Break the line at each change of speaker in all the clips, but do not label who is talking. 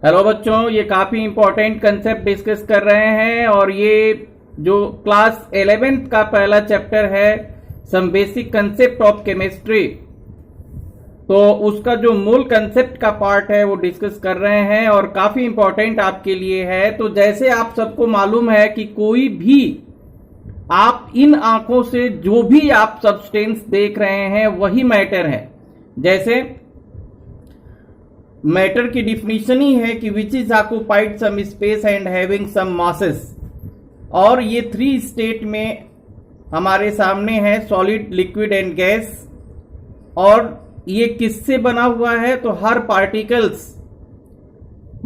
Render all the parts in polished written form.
Hello बच्चों, ये काफी इंपॉर्टेंट कंसेप्ट डिस्कस कर रहे हैं और ये जो क्लास 11th का पहला चैप्टर है some basic concept of chemistry, तो उसका जो मूल कंसेप्ट का पार्ट है वो डिस्कस कर रहे हैं और काफी इंपॉर्टेंट आपके लिए है। तो जैसे आप सबको मालूम है कि कोई भी आप इन आंखों से जो भी आप सब्सटेंस देख रहे हैं वही मैटर है। जैसे मैटर की डिफिनीशन ही है कि which is occupied some space and having some masses, और ये 3 स्टेट में हमारे सामने है, सॉलिड, लिक्विड एंड गैस। और ये किससे बना हुआ है? तो हर पार्टिकल्स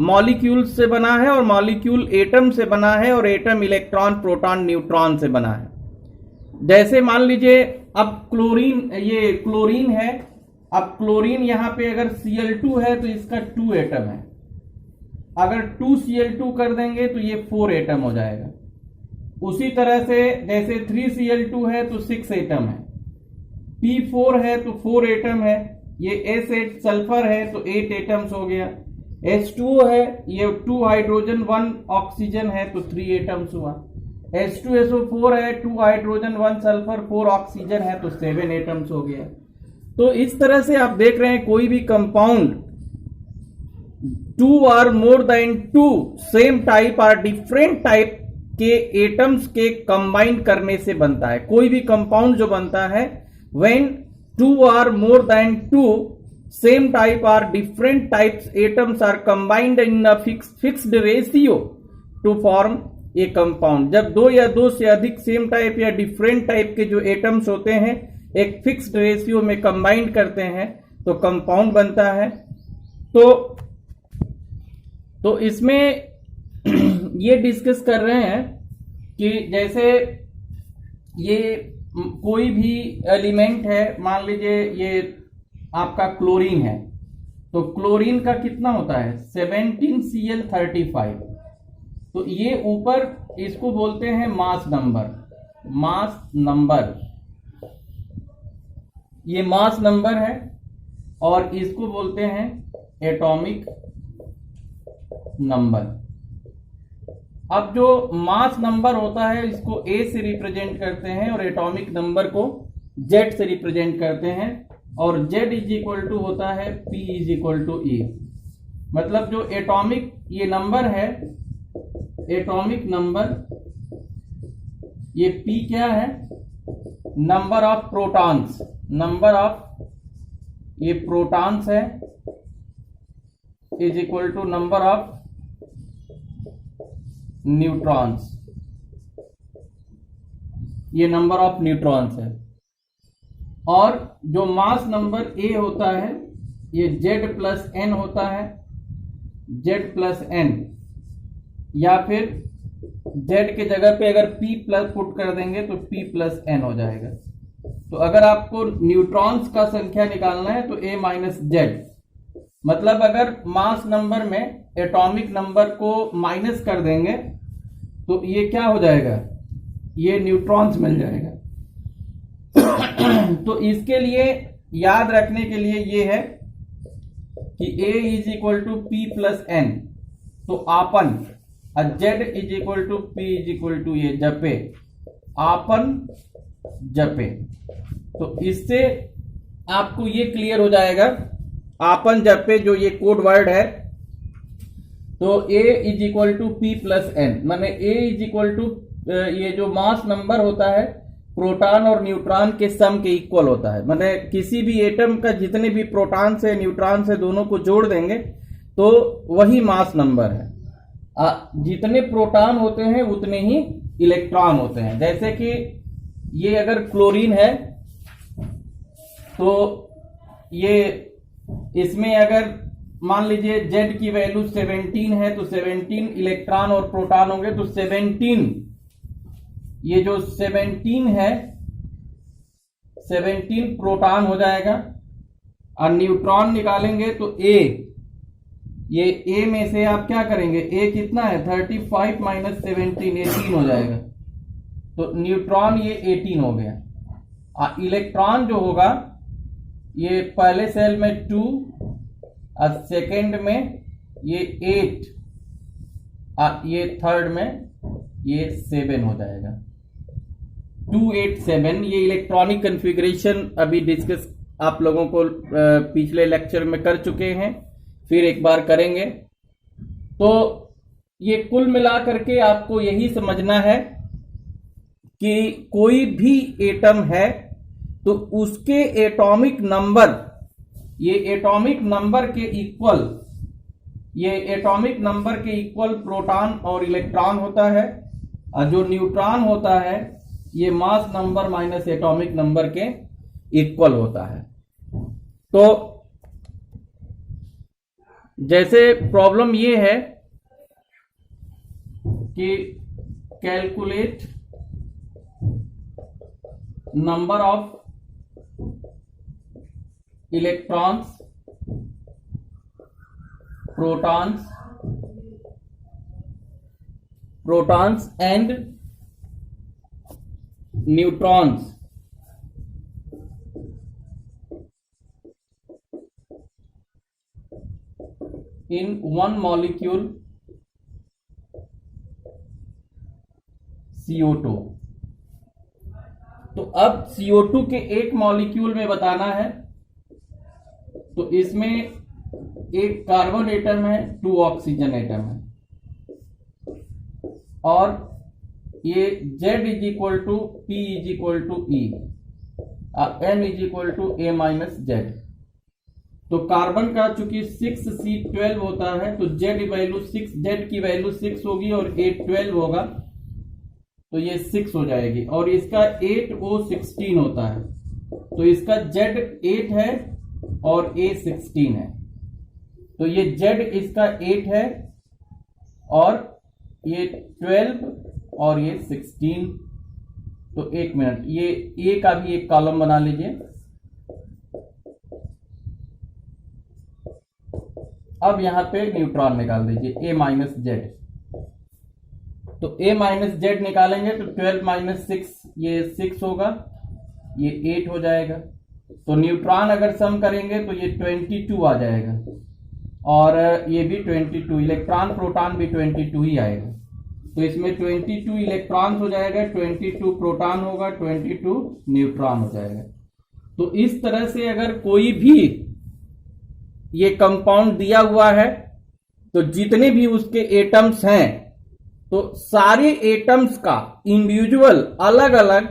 मॉलिक्यूल से बना है और मॉलिक्यूल एटम से बना है और एटम इलेक्ट्रॉन, प्रोटॉन, न्यूट्रॉन से बना है। जैसे मान लीजिए अब क्लोरीन, ये क्लोरीन है। अब क्लोरीन यहां पे अगर Cl2 है तो इसका 2 एटम है। अगर 2Cl2 कर देंगे तो ये 4 एटम हो जाएगा। उसी तरह से जैसे 3Cl2 है तो 6 एटम है, P4 है तो 4 एटम है, ये S8 सल्फर है तो 8 एटम्स हो गया। H2O है, ये 2 हाइड्रोजन 1 ऑक्सीजन है तो 3 एटम्स हुआ। H2SO4 है, 2 हाइड्रोजन 1 सल्फर 4 ऑक्सीजन है तो 7 एटम्स हो गया। तो इस तरह से आप देख रहे हैं कोई भी कंपाउंड 2 और मोर देन 2 सेम टाइप और डिफरेंट टाइप के एटम्स के कंबाइन करने से बनता है। कोई भी कंपाउंड जो बनता है व्हेन 2 और मोर देन 2 सेम टाइप और different types atoms are combined in a fixed ratio to form a compound. जब 2 या 2 से अधिक सेम टाइप या डिफरेंट टाइप के जो एटम्स होते हैं एक फिक्स्ड रेशियो में कंबाइंड करते हैं तो कंपाउंड बनता है। तो इसमें ये डिस्कस कर रहे हैं कि जैसे ये कोई भी एलिमेंट है, मान लीजिए ये आपका क्लोरीन है, तो क्लोरीन का कितना होता है 17Cl35। तो ये ऊपर इसको बोलते हैं मास नंबर, ये मास नंबर है और इसको बोलते हैं एटॉमिक नंबर। अब जो मास नंबर होता है इसको A से रिप्रेजेंट करते हैं और एटॉमिक नंबर को Z से रिप्रेजेंट करते हैं, और Z इज इक्वल टू होता है P is equal to E। मतलब जो एटॉमिक ये नंबर है, एटॉमिक नंबर, ये P क्या है? Number of protons, number of ये प्रोटॉन्स है is equal to number of neutrons, ये नंबर ऑफ न्यूट्रॉन्स है। और जो मास नंबर A होता है ये Z प्लस N होता है, Z प्लस N, या फिर Z के जगह पे अगर P प्लस पुट कर देंगे तो P प्लस N हो जाएगा। तो अगर आपको न्यूट्रॉन्स का संख्या निकालना है तो A माइनस Z, मतलब अगर मास नंबर में एटॉमिक नंबर को माइनस कर देंगे तो ये क्या हो जाएगा? ये न्यूट्रॉन्स मिल जाएगा। तो इसके लिए याद रखने के लिए ये है कि A is equal to P plus N, तो आपन, Z is equal to P is equal to ये जपे, आपन जपे। तो इससे आपको ये क्लियर हो जाएगा, आपन जपे जो ये कोड वर्ड है। तो A is equal to P plus N, माने A इज इक्वल टू ये जो मास नंबर होता है प्रोटॉन और न्यूट्रॉन के सम के इक्वल होता है। माने किसी भी एटम का जितने भी प्रोटॉन से न्यूट्रॉन से दोनों को जोड़ देंगे तो वही मास नंबर है। जितने प्रोटॉन होते हैं उतने ही इलेक्ट्रॉन होते हैं। जैसे कि ये अगर क्लोरीन है तो ये इसमें अगर मान लीजिए Z की वैल्यू 17 है तो 17 इलेक्ट्रॉन और प्रोटॉन होंगे, तो 17, ये जो 17 है 17 प्रोटॉन हो जाएगा। और न्यूट्रॉन निकालेंगे तो A, ये A में से आप क्या करेंगे, A कितना है 35 माइनस 17, 18 हो जाएगा। तो न्यूट्रॉन ये 18 हो गया। इलेक्ट्रॉन जो होगा ये पहले सेल में 2 और सेकेंड में ये 8, ये थर्ड में ये 7 हो जाएगा, 287। ये इलेक्ट्रॉनिक कॉन्फ़िगरेशन अभी डिस्कस आप लोगों को पिछले लेक्चर में कर चुके हैं, फिर एक बार करेंगे। तो ये कुल मिला करके आपको यही समझना है कि कोई भी एटम है तो उसके एटॉमिक नंबर, ये एटॉमिक नंबर के इक्वल, ये एटॉमिक नंबर के इक्वल प्रोटॉन और इलेक्ट्रॉन होता है, और जो न्यूट्रॉन होता है ये mass number minus atomic number के इक्वल होता है। तो जैसे प्रॉब्लम ये है कि calculate number of electrons, protons and neutrons in one molecule CO2। तो अब CO2 के एक मॉलिक्यूल में बताना है, तो इसमें एक कार्बन एटम है, 2 ऑक्सीजन एटम है, और ये Z is equal to P is equal to E, M is equal to A minus Z। तो कार्बन का चूंकि 6C12 होता है तो Z वैल्यू 6, Z की वैल्यू 6 होगी और A 12 होगा, तो ये 6 हो जाएगी। और इसका 8O16 होता है, तो इसका Z 8 है और A 16 है, तो ये Z इसका 8 है और ये 12 और ये 16। तो एक मिनट, ये A का भी एक कॉलम बना लीजिए। अब यहां पे न्यूट्रॉन निकाल दीजिए, A माइनस जेड। तो A माइनस जेड निकालेंगे तो 12 माइनस 6, ये 6 होगा, ये 8 हो जाएगा। तो न्यूट्रॉन अगर सम करेंगे तो ये 22 आ जाएगा, और ये भी 22, इलेक्ट्रॉन प्रोटॉन भी 22 ही आएगा। तो इसमें 22 इलेक्ट्रॉन हो जाएगा, 22 प्रोटॉन होगा, 22 न्यूट्रॉन हो जाएगा। तो इस तरह से अगर कोई भी ये कंपाउंड दिया हुआ है तो जितने भी उसके एटम्स हैं तो सारे एटम्स का इंडिविजुअल अलग अलग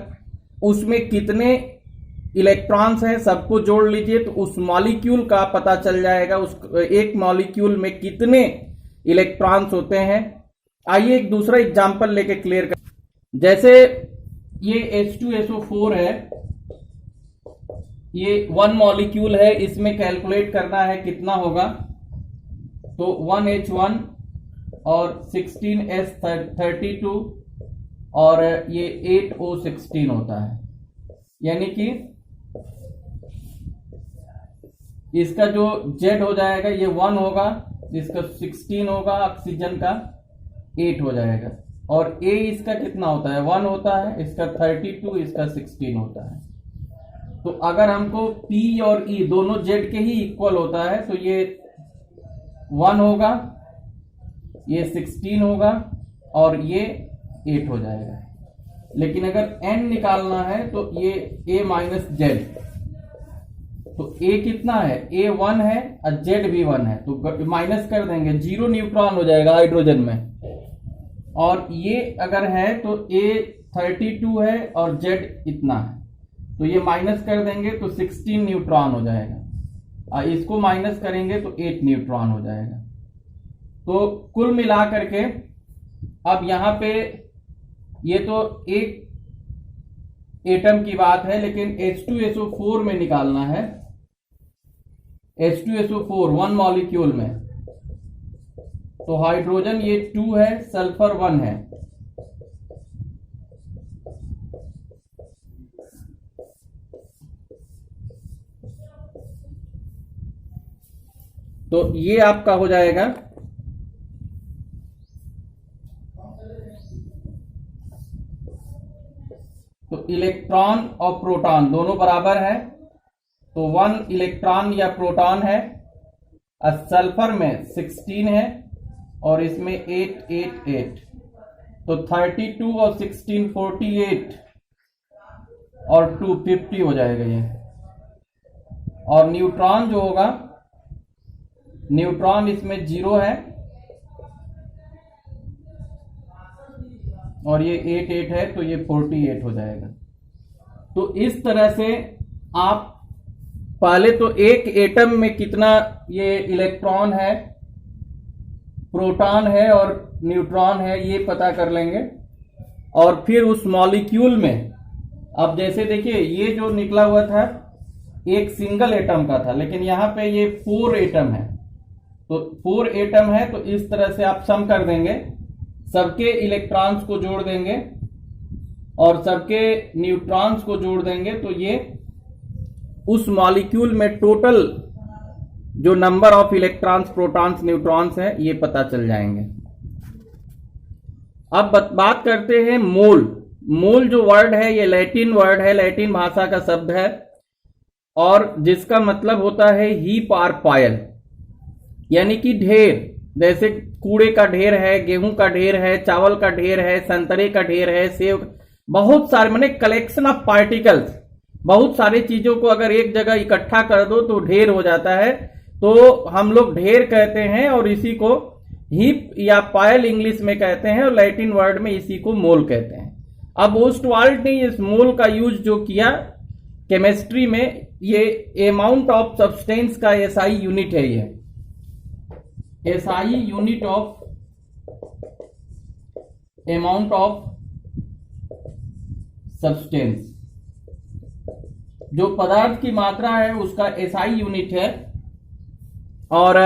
उसमें कितने इलेक्ट्रॉन्स हैं सबको जोड़ लीजिए, तो उस मॉलिक्यूल का पता चल जाएगा, उस एक मॉलिक्यूल में कितने इलेक्ट्रॉन्स होते हैं। आइए एक दूसरा एग्जांपल लेके क्लियर कर। जैसे ये H2SO4 है, ये 1 मॉलिक्यूल है, इसमें कैलकुलेट करना है कितना होगा। तो 1H1 और 16S32 और ये 8O16 होता है, यानी कि इसका जो Z हो जाएगा ये 1 होगा, इसका 16 होगा, ऑक्सीजन का 8 हो जाएगा, और A इसका कितना होता है 1 होता है, इसका 32, इसका 16 होता है। तो अगर हमको P और E दोनों Z के ही इक्वल होता है तो ये 1 होगा, ये 16 होगा और ये 8 हो जाएगा। लेकिन अगर N निकालना है तो ये A माइनस Z, तो A कितना है, A 1 है और Z भी 1 है, तो माइनस कर देंगे, 0 न्यूट्रॉन हो जाएगा हाइड्रोजन में। और ये अगर है तो A 32 है और Z इतना है, तो ये माइनस कर देंगे तो 16 न्यूट्रॉन हो जाएगा, और इसको माइनस करेंगे तो 8 न्यूट्रॉन हो जाएगा। तो कुल मिला करके अब यहां पे ये तो एक एटम की बात है, लेकिन H2SO4 में निकालना है। H2SO4 1 मॉलिक्यूल में, तो हाइड्रोजन ये 2 है, सल्फर 1 है, तो ये आपका हो जाएगा तो इलेक्ट्रॉन और प्रोटॉन दोनों बराबर है, तो 1 इलेक्ट्रॉन या प्रोटॉन है सल्फर में 16 है और इसमें 888, तो 32 और 16 48 और 250 हो जाएगा ये। और न्यूट्रॉन जो होगा, न्यूट्रॉन इसमें 0 है और ये 88 है, तो ये 48 हो जाएगा। तो इस तरह से आप पहले तो एक एटम में कितना ये इलेक्ट्रॉन है, प्रोटॉन है और न्यूट्रॉन है, ये पता कर लेंगे। और फिर उस मॉलिक्यूल में, अब जैसे देखिए ये जो निकला हुआ था एक सिंगल एटम का था, लेकिन यहां पे ये 4 एटम है, तो 4 एटम है, तो इस तरह से आप सम कर देंगे, सबके इलेक्ट्रॉन्स को जोड़ देंगे और सबके न्यूट्रॉन्स को जोड़ देंगे, तो ये उस मॉलिक्यूल में टोटल जो number of electrons, protons, neutrons है, ये पता चल जाएंगे। अब बात करते हैं मोल। मोल जो वर्ड है ये लैटिन वर्ड है, लैटिन भाषा का शब्द है और जिसका मतलब होता है हीप और पायल, यानी कि ढेर। जैसे कूड़े का ढेर है, गेहूं का ढेर है, चावल का ढेर है, संतरे का ढेर है, सेब, बहुत सारे, माने कलेक्शन ऑफ पार्टिकल्स, बहुत सारी चीजों को अगर एक जगह इकट्ठा कर दो तो ढेर हो जाता है, तो हम लोग ढेर कहते हैं और इसी को हीप या पायल इंग्लिश में कहते हैं और लैटिन वर्ड में इसी को मोल कहते हैं। अब ओस्टवाल्ड ने इस मोल का यूज जो किया केमिस्ट्री में, ये अमाउंट ऑफ सब्सटेंस का एसआई यूनिट है, ये SI unit of amount of substance, जो पदार्थ की मात्रा है उसका एसआई यूनिट है। और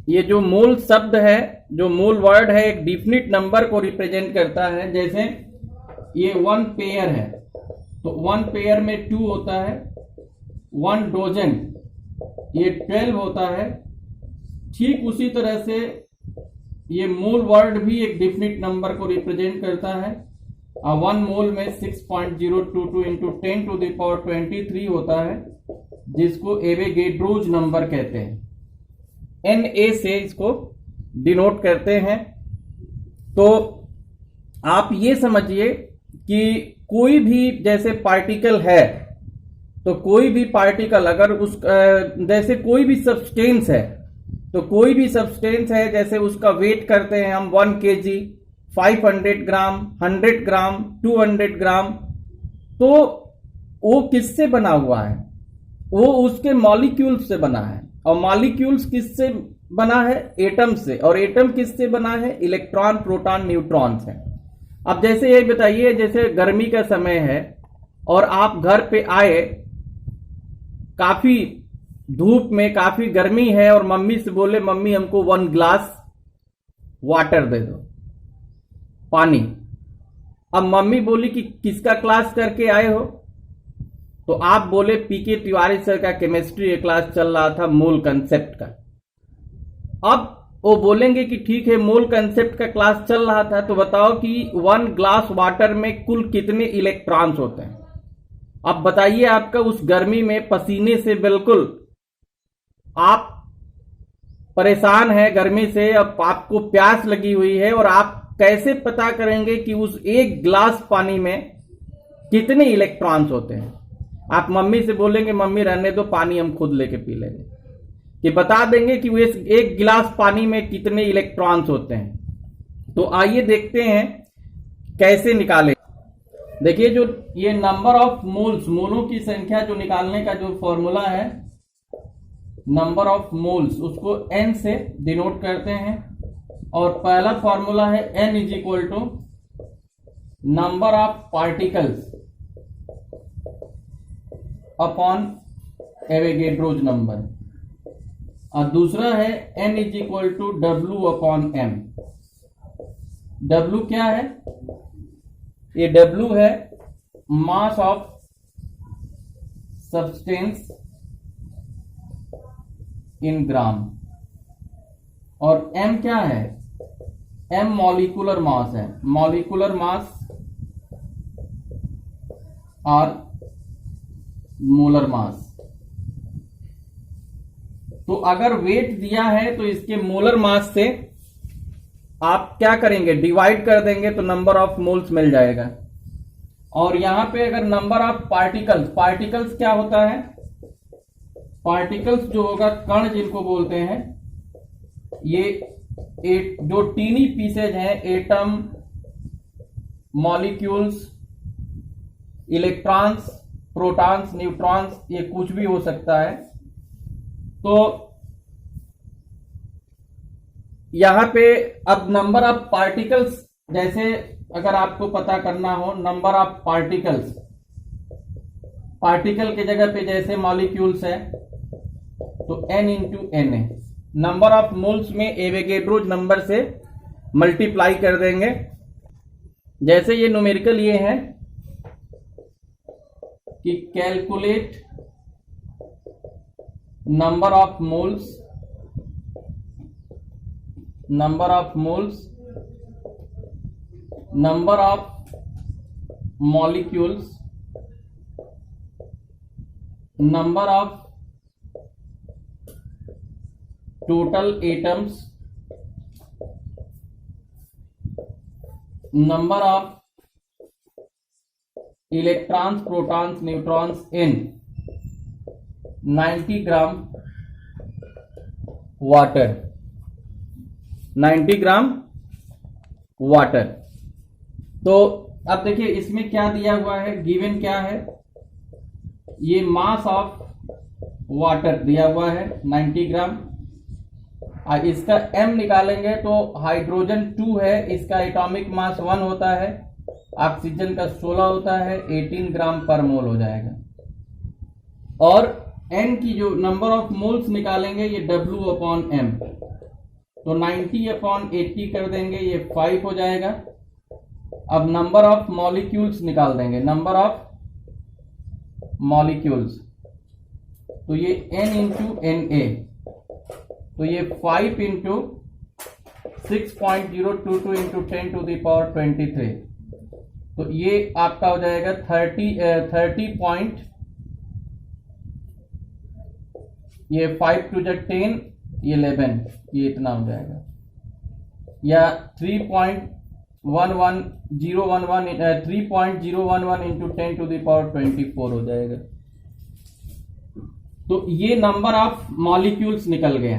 ये जो मोल शब्द है, जो मोल वर्ड है, एक डिफिनिट नंबर को रिप्रेजेंट करता है। जैसे ये 1 पेयर है, तो 1 पेयर में 2 होता है, 1 डोजन ये 12 होता है। ठीक उसी तरह से ये मोल वर्ड भी एक डिफिनिट नंबर को रिप्रेजेंट करता है। 1 मोल में 6.022 इंटू 10⁻23 होता है, जिसको एवोगैड्रोज नंबर कहते हैं। Na से इसको डिनोट करते हैं। तो आप ये समझिए कि कोई भी जैसे पार्टिकल है, तो कोई भी पार्टिकल अगर उस जैसे कोई भी सब्सटेंस है, तो कोई भी सब्सटेंस है, जैसे उसका वेट करते हैं हम 1 kg, 500 ग्राम, 100 ग्राम, 200 ग्राम, तो वो किससे बना हुआ है? वो उसके मॉलिक्यूल्स से बना है। और मॉलिक्यूल्स किससे बना है? एटम से। और एटम किससे बना है? इलेक्ट्रॉन, प्रोटॉन, न्यूट्रॉन से। अब जैसे ये बताइए, जैसे गर्मी का समय है और आप घर पे आए, काफी धूप में, काफी गर्मी है, और मम्मी से बोले मम्मी हमको 1 ग्लास वाटर दे दो, पानी। अब मम्मी बोली कि किसका क्लास करके आए हो? तो आप बोले पीके तिवारी सर का केमिस्ट्री क्लास चल रहा था, मोल कंसेप्ट का। अब वो बोलेंगे कि ठीक है, मोल कंसेप्ट का क्लास चल रहा था, तो बताओ कि 1 ग्लास वाटर में कुल कितने इलेक्ट्रॉन्स होते हैं? अब बताइए, आपका उस गर्मी में पसीने से बिल्कुल आप परेशान हैं गर्मी से, अब आपको प्यास लगी हुई है, और आप कैसे पता करेंगे कि उस 1 ग्लास पानी में कितने इलेक्ट्रॉन्स होते हैं? आप मम्मी से बोलेंगे मम्मी रहने दो, पानी हम खुद लेके पी लेंगे, कि बता देंगे कि इस 1 गिलास पानी में कितने इलेक्ट्रॉन्स होते हैं। तो आइए देखते हैं कैसे निकालें। देखिए, जो ये नंबर ऑफ मोल्स, मोलों की संख्या जो निकालने का जो फॉर्मूला है, नंबर ऑफ मोल्स, उसको n से डिनोट करते हैं। और पहला फॉर्मूला है n is equal to number of particles upon Avogadro's number, और दूसरा है n is equal to W upon m। W क्या है? ये W है मास ऑफ सब्सटेंस इन ग्राम, और m क्या है? m मॉलिक्यूलर मास है, मॉलिक्यूलर मास और मोलर मास। तो अगर वेट दिया है तो इसके मोलर मास से आप क्या करेंगे, डिवाइड कर देंगे तो नंबर ऑफ मोल्स मिल जाएगा। और यहां पे अगर नंबर ऑफ पार्टिकल्स, पार्टिकल्स क्या होता है, पार्टिकल्स जो होगा कण जिनको बोलते हैं, ये जो टीनी पीसेज हैं, atom, molecules, electrons, protons, neutrons, ये कुछ भी हो सकता है। तो यहां पे अब नंबर ऑफ पार्टिकल्स, जैसे अगर आपको पता करना हो नंबर ऑफ पार्टिकल्स, पार्टिकल के जगह पे जैसे मॉलिक्यूल्स है तो n इंटू एन है। नंबर ऑफ मोल्स में एवोगैड्रो नंबर से मल्टीप्लाई कर देंगे। जैसे ये न्यूमेरिकल ये है कि calculate number of moles, number of moles, number of molecules, number of total atoms, number of electrons, protons, neutrons in 90 gram water, 90 gram water. तो अब देखिए इसमें क्या दिया हुआ है, गिवन क्या है, ये मास ऑफ वाटर दिया हुआ है 90 ग्राम। इसका m निकालेंगे तो हाइड्रोजन 2 है, इसका एटॉमिक मास 1 होता है, ऑक्सीजन का 16 होता है, 18 ग्राम पर मोल हो जाएगा। और n की जो नंबर ऑफ मोल्स निकालेंगे ये W अपॉन m, तो 90 अपॉन 80 कर देंगे, ये 5 हो जाएगा। अब नंबर ऑफ मॉलिक्यूल्स निकाल देंगे, नंबर ऑफ मॉलिक्यूल्स, तो ये n इंटू एन ए, तो ये 5 into 6.022 into 10 to the power 23, तो ये आपका हो जाएगा 30 पॉइंट, ये 5 टू ज 10, ये 11, ये इतना हो जाएगा, या 3.011 इंटू 10 टू द पावर 24 हो जाएगा। तो ये नंबर ऑफ मॉलिक्यूल्स निकल गए।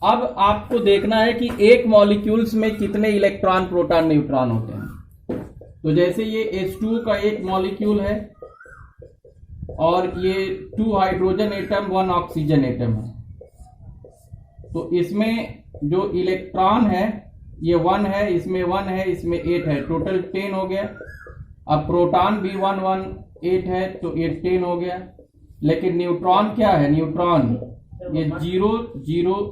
अब आपको देखना है कि एक मॉलिक्यूल्स में कितने इलेक्ट्रॉन, प्रोटॉन, न्यूट्रॉन होते हैं। तो जैसे ये H2 का एक मॉलिक्यूल है और ये 2 हाइड्रोजन एटम, 1 ऑक्सीजन एटम है, तो इसमें जो इलेक्ट्रॉन है ये 1 है, इसमें 1 है, इसमें 8 है, टोटल 10 हो गया। अब प्रोटॉन भी 1 1 8 है, तो ये 10 हो गया। लेकिन न्यूट्रॉन क्या है, न्यूट्रॉन ये 0 0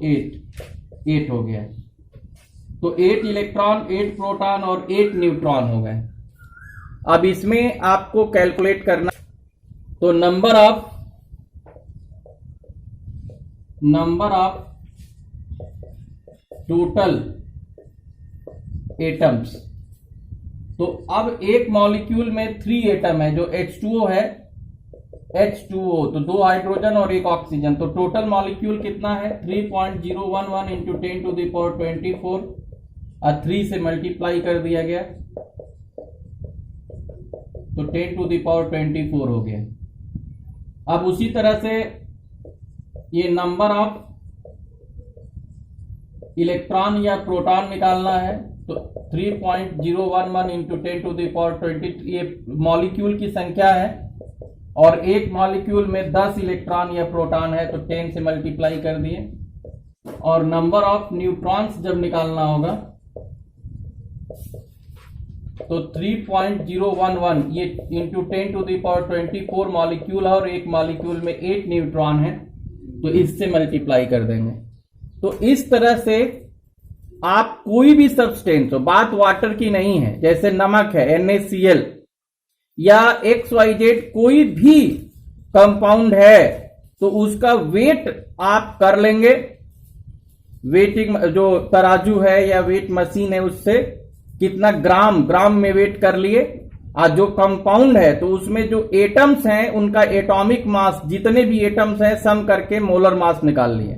8 हो गया, तो 8 इलेक्ट्रॉन, 8 प्रोटॉन और 8 न्यूट्रॉन हो गए। अब इसमें आपको कैलकुलेट करना, तो नंबर ऑफ टोटल एटम्स, तो अब एक मॉलिक्यूल में 3 एटम है, जो H2O है, H2O, तो 2 हाइड्रोजन और 1 ऑक्सीजन, तो टोटल मॉलिक्यूल कितना है 3.011 इंटू 10 टू द पावर 24, और 3 से मल्टीप्लाई कर दिया गया, तो 10 टू द पावर 24 हो गया। अब उसी तरह से ये नंबर ऑफ इलेक्ट्रॉन या प्रोटॉन निकालना है, तो 3.011 इंटू 10 टू द पावर 20, ये मॉलिक्यूल की संख्या है, और एक मॉलिक्यूल में 10 इलेक्ट्रॉन या प्रोटॉन है, तो 10 से मल्टीप्लाई कर दिए। और नंबर ऑफ न्यूट्रॉन्स जब निकालना होगा तो 3.011 ये into 10 to the power 24 molecule है, और एक मॉलिक्यूल में 8 न्यूट्रॉन है, तो इससे मल्टीप्लाई कर देंगे। तो इस तरह से आप कोई भी सब्सटेंस हो, बात वाटर की नहीं है, जैसे नमक है NaCl, या XYZ कोई भी कंपाउंड है, तो उसका वेट आप कर लेंगे, वेटिंग जो तराजू है या वेट मशीन है उससे कितना ग्राम में वेट कर लिए, जो कंपाउंड है तो उसमें जो एटम्स हैं उनका एटॉमिक मास, जितने भी एटम्स हैं सम करके मोलर मास निकाल लिए।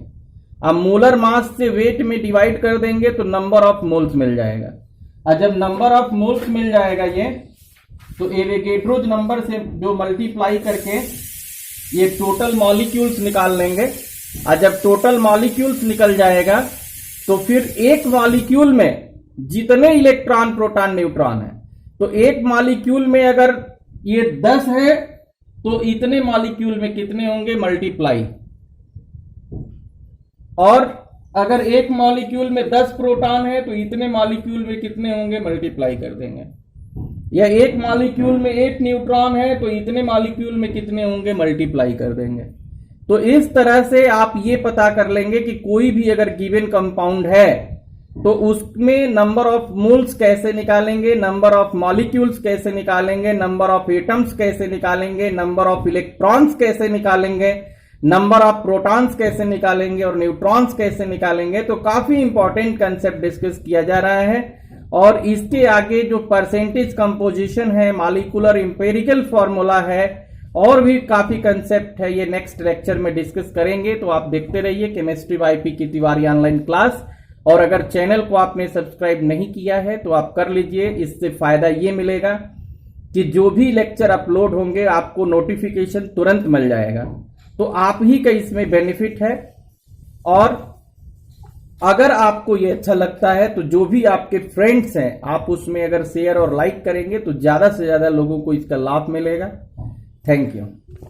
अब मोलर मास से वेट में डिवाइड कर देंगे तो नंबर ऑफ मोल्स मिल जाएगा। और जब नंबर ऑफ मोल्स मिल जाएगा ये, तो एवोगैड्रोज नंबर से जो मल्टीप्लाई करके ये टोटल मॉलिक्यूल्स निकाल लेंगे। और जब टोटल मॉलिक्यूल्स निकल जाएगा तो फिर एक मॉलिक्यूल में जितने इलेक्ट्रॉन प्रोटॉन न्यूट्रॉन है, तो एक मॉलिक्यूल में अगर ये 10 है तो इतने मॉलिक्यूल में कितने होंगे मल्टीप्लाई, और अगर एक मॉलिक्यूल में 10 प्रोटॉन है तो इतने मॉलिक्यूल में कितने होंगे मल्टीप्लाई कर देंगे। या एक मॉलिक्यूल में 8 न्यूट्रॉन है तो इतने मॉलिक्यूल में कितने होंगे मल्टीप्लाई कर देंगे। तो इस तरह से आप ये पता कर लेंगे कि कोई भी अगर गिवन कंपाउंड है तो उसमें नंबर ऑफ मोल्स कैसे निकालेंगे, नंबर ऑफ मॉलिक्यूल्स कैसे निकालेंगे, नंबर ऑफ एटम्स कैसे निकालेंगे, नंबर ऑफ इलेक्ट्रॉन्स कैसे निकालेंगे, नंबर ऑफ प्रोटॉन्स कैसे निकालेंगे और न्यूट्रॉन्स कैसे निकालेंगे। तो काफी इंपॉर्टेंट कंसेप्ट डिस्कस किया जा रहा है। और इसके आगे जो परसेंटेज कंपोजिशन है, मॉलिक्यूलर इंपेरिकल फॉर्मूला है, और भी काफी कंसेप्ट है, ये नेक्स्ट लेक्चर में डिस्कस करेंगे। तो आप देखते रहिए केमिस्ट्री बाय पी की तिवारी ऑनलाइन क्लास। और अगर चैनल को आपने सब्सक्राइब नहीं किया है तो आप कर लीजिए। इससे फायदा ये मिलेगा कि जो भी लेक्चर अपलोड होंगे आपको नोटिफिकेशन तुरंत मिल जाएगा। तो आप ही का इसमें बेनिफिट है। और अगर आपको ये अच्छा लगता है तो जो भी आपके फ्रेंड्स हैं आप उसमें अगर शेयर और लाइक करेंगे तो ज्यादा से ज्यादा लोगों को इसका लाभ मिलेगा। Thank you.